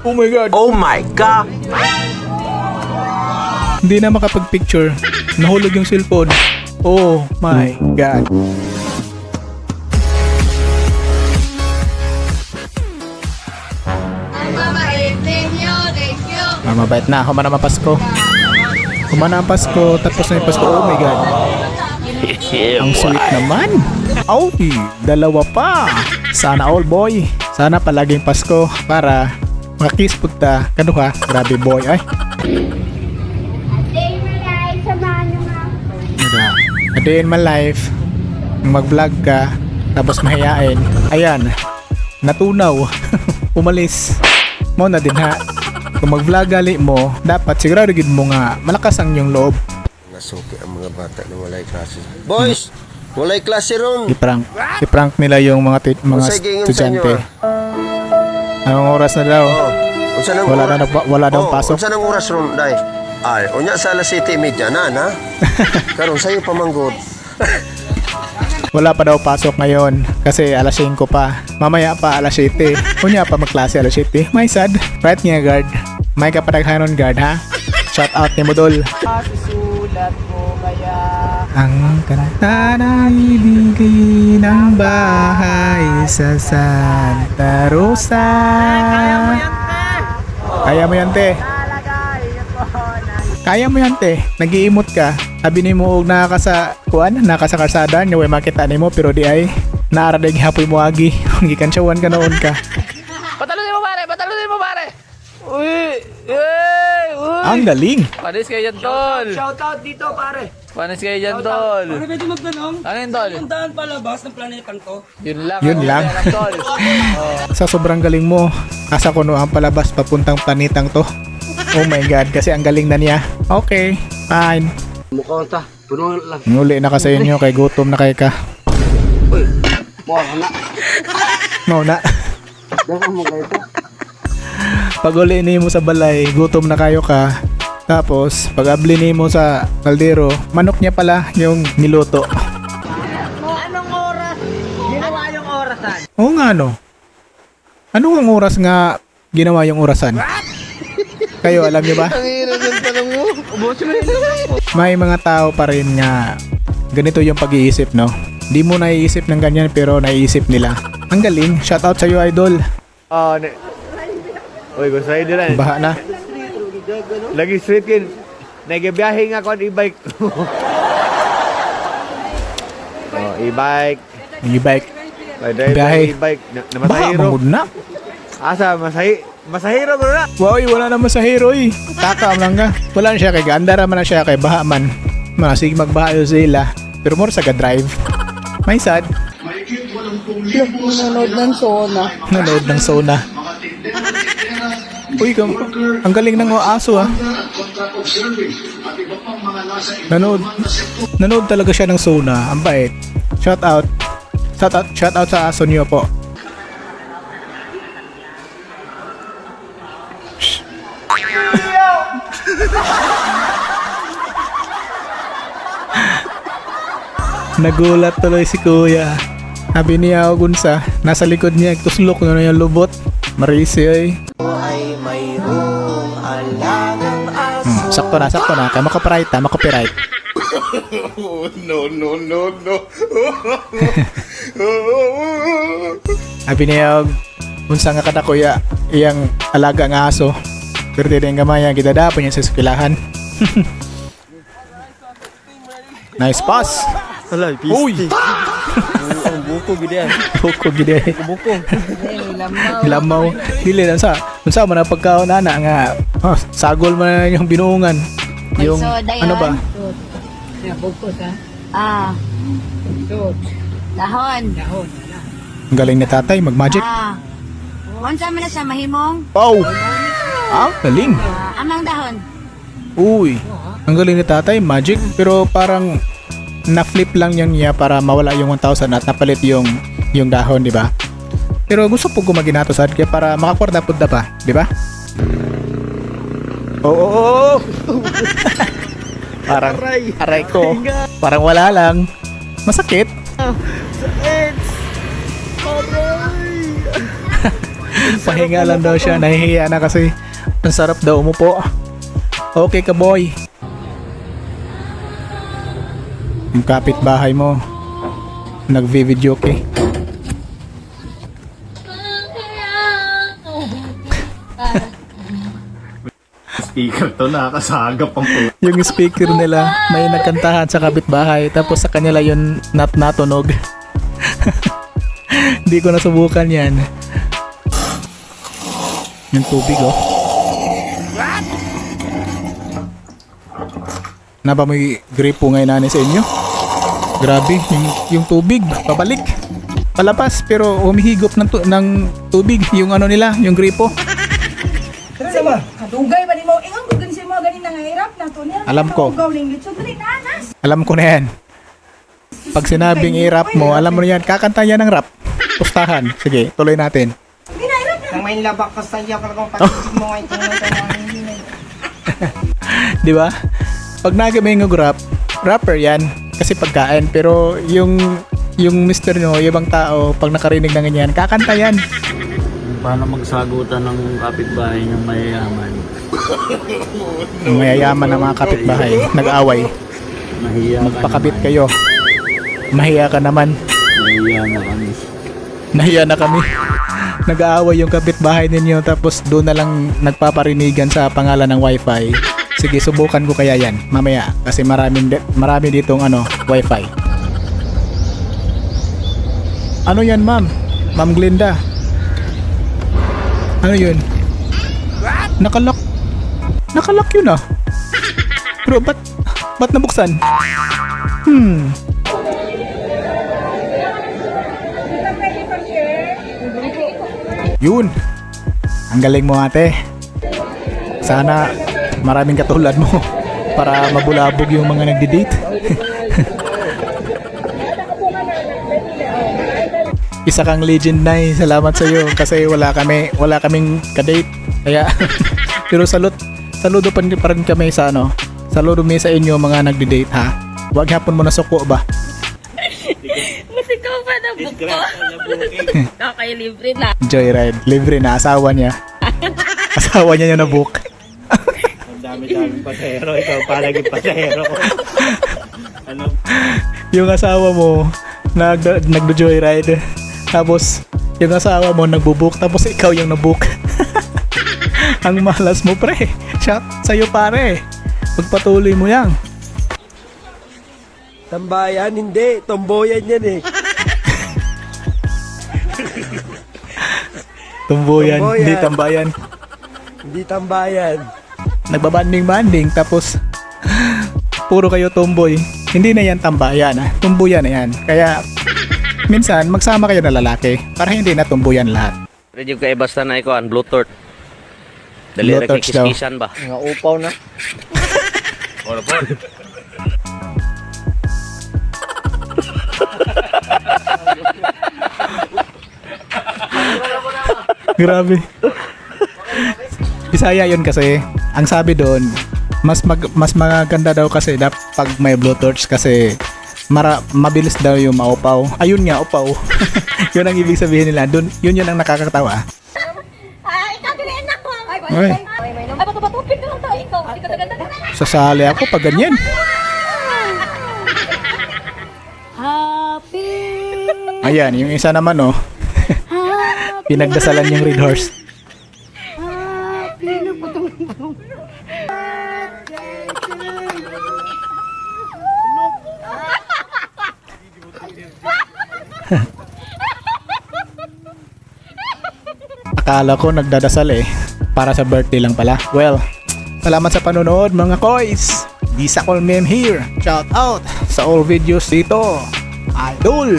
Oh my God. Oh my God! Hindi na makapag-picture. Nahulog yung cellphone. Oh my God. Mabait na. Humana ang Pasko. Humana ang Pasko. Tapos na yung Pasko. Oh my God. Ang sweet naman. Oh, dalawa pa. Sana all boy. Sana palaging Pasko para makakiss pagta. Kaduha. Grabe boy. Ay. A day in my life, mag-vlog ka, tapos mahiyain. Ayan, natunaw, umalis. Mo na din ha. Kung mag-vlog gali mo, dapat sigurado gid mo nga malakas ang iyong loob. Nasuki ang mga bata na walay klase. Boys! Walay klase ron! I-prank nila yung mga estudyante. Anong oras na daw? Wala daw pasok. Unsa nang oras ron, day? Ay, unya sa alas 7:30 na. Karon sayo pamanggot. Wala pa daw pasok ngayon kasi alas 5 pa. Mamaya pa alas 7. Unya pa magklase alas 7. May sad. Right nga guard. May kapadaghanon guard ha. Shout out ni Modol. Susulat ko kaya ang kanta na ibigay ng bahay sa Santa Rosa. Kaya mo yan te. Kaya mo yan te, nag-iimot ka. Sabi ni mo og nakasa karsada nya way makita nimo pero di ay naaradig hapoy mo agi. Gikan siyawan ka noon ka. Patalunin mo pare. Uy. Ang galing. Panis kayo dyan, tol. Shout out dito, pare. Panis kayo dyan, tol. Pare, pwede magtanong? Ano yun, tol? Ang daan palabas ng planetang to. Yun lang. Tol. Sa sobrang galing mo, asa ko no ang palabas papuntang planetang to. Oh my God, kasi ang galing na niya. Okay, fine. Mukhang ta, puno lang. Nguli na ka sa inyo, kay gutom na kay ka. Uy, mukhang na. No na. Dahil mo kayo ito. Pag uli ni mo sa balay, gutom na kayo ka. Tapos, pag abli ni mo sa kaldero, manok niya pala yung niluto. Anong oras? Ginawa yung orasan. Oo nga no. Ano ang oras nga ginawa yung orasan? Kayo, alam niyo ba? Ang hirap yung tanong mo. Ubusin mo yun. May mga tao pa rin nga ganito yung pag-iisip, no? Di mo naiisip ng ganyan pero naiisip nila. Ang galing. Shout out sa iyo, idol. Uy, gusto sa'yo din. Baha na. Lagi street kin. Nag-biyahe nga ko ang e-bike. E-bike. E-bike. Drive Biyahe. e-bike. Baha, Namasahiro. mangod na. Asa, masahiro bro na. Wow, wala naman sa hero eh. Taka lang ka. Wala na siya kay Gandara man na siya kay Baha man. Sige magbaha yun sila. Pero more sa drive. May sad. Nanonood ng Sona. Nanood ng Sona. Uy, ang galing ng aso ah. Nanood talaga siya ng Sona. Ang bait. Shout out sa aso niyo po. Nagulat tuloy si kuya. Sabi niya Gunsa, nasa likod niya tuslok na yung lubot. Marisi ay. Sakto na. Kaya makapiright. No. Sabi niya Gunsa nga kada kuya, iyang alaga nga aso. Pero di nga maya, gidadapo niya sa eskwelahan. Nice pass. Hala, Uy! Ang buko gid yan. Buko gid. Buko. Lamaw. Dili lang sa. Unsa man ang pagkaon ana nga sagol man yung binuungan. Yung ano ba? Dahon. Ang galing ni tatay mag-magic. Unsa man na sa mahimong? Wow! Galing. Amang dahon. Uy, ang galing ni tatay, magic. Pero parang na-flip lang yan niya para mawala yung 1,000 at napalit yung dahon, di ba? Pero gusto po gumaginato sa kaya para makakwarda-pudda pa, di ba? Oo. Parang aray ko. Parang wala lang. Masakit. Nagpahinga lang daw siya. Nahihiya na kasi. Ang sarap daw umupo. Okay ka, boy. Yung kapitbahay mo. Nag-video okay. Speaker to, nakakasagap ang po. Yung speaker nila, may nagkantahan sa kapitbahay. Tapos sa kanila yun natunog. Hindi ko nasubukan yan. Yung tubig, oh. Naba may gripo ngayon nani sa inyo? Grabe, yung tubig, pabalik. Palabas, pero humihigop ng tubig. Yung ano nila, yung gripo. Kadugay ba ni mo? Ingon ko ganun siya mo ganin nangahirap na to niya. Alam ko. Ugaw ning litso dili nanas. Alam ko na yan. Pag sinabing i-rap mo, alam mo na yan, kakanta yan ng rap. Pustahan. Sige, tuloy natin. Nang may labak ka sa iyo, kung pag-isip mo ay tunay ka na Di ba? Pag nagamingog rap, rapper yan. Kasi pagkain. Pero yung mister nyo, yung ibang tao, pag nakarinig ng ganyan, kakanta yan. Paano magsagutan ng kapitbahay ng mayayaman? Yung mayayaman ng mga kapitbahay, nag-away. Mahiya ka Magpakabit naman. kayo. Mahiya ka naman. Mahiya na kami. Nahiya na kami. Nag-aaway yung kapitbahay ninyo tapos doon na lang nagpaparinigan sa pangalan ng wifi. Sige, subukan ko kaya yan mamaya kasi marami ditong wifi. Ano yan, ma'am? Ma'am Glinda. Ano yun? Nakalock. Nakalock yun ah. Pero ba't nabuksan? Yun. Ang galing mo, ate. Sana maraming katulad mo para mabulabog yung mga nagdi-date. Isa kang legend, Nay. Salamat sa iyo kasi wala kaming kadate. Kaya pero saludo pa rin kami sa saludo mi sa inyo mga nagdi-date, ha. Huwag hapon mo na suko ba. Buti ko pa na buko. Okay, libre na. Joyride, libre na asawa niya. Asawa niya yung na-book. Ang dami-daming pasahero. Ikaw palagi pasahero. Ano? Yung asawa mo nagdo-joyride. Tapos yung asawa mo nagbo-book tapos ikaw yung na-book. Ang malas mo, pre. Shot sa'yo, pare. Pagpatuloy mo yan. Tambayan, hindi. Tomboyan yan eh. Tumbuyan, Tumbuyan. hindi tambayan. Hindi tambayan. Nagbabanding-banding tapos puro kayo tomboy. Hindi na yan tambayan, ha. Tumbuyan na yan. Kaya minsan magsama kayo na lalaki para hindi na tumbuyan lahat. Ready ka basta na ikaw, Bluetooth. Dali ra Bluetooth daw. kiskisan ba? Nga upaw na. Ora po. Grabe. Bisaya yun kasi. Ang sabi doon, mas maganda daw kasi pag may Bluetooth kasi mabilis daw yung maupaw. Ayun nga, upaw. Yun ang ibig sabihin nila. Yun ang nakakatawa. Ay, ikaw din anak ko. Ay, Ay, bato-batupin ka lang tao. Ikaw, hindi ka ganda. sasali ako pag ganyan. Happy. Ayan, yung isa naman, oh. Pinagdasalan yung Red Horse. Happy. Akala ko nagdadasal eh. Para sa birthday lang pala. Well, salamat sa panonood mga koys. Disakol Meme here. Shout out sa all videos dito. Idol.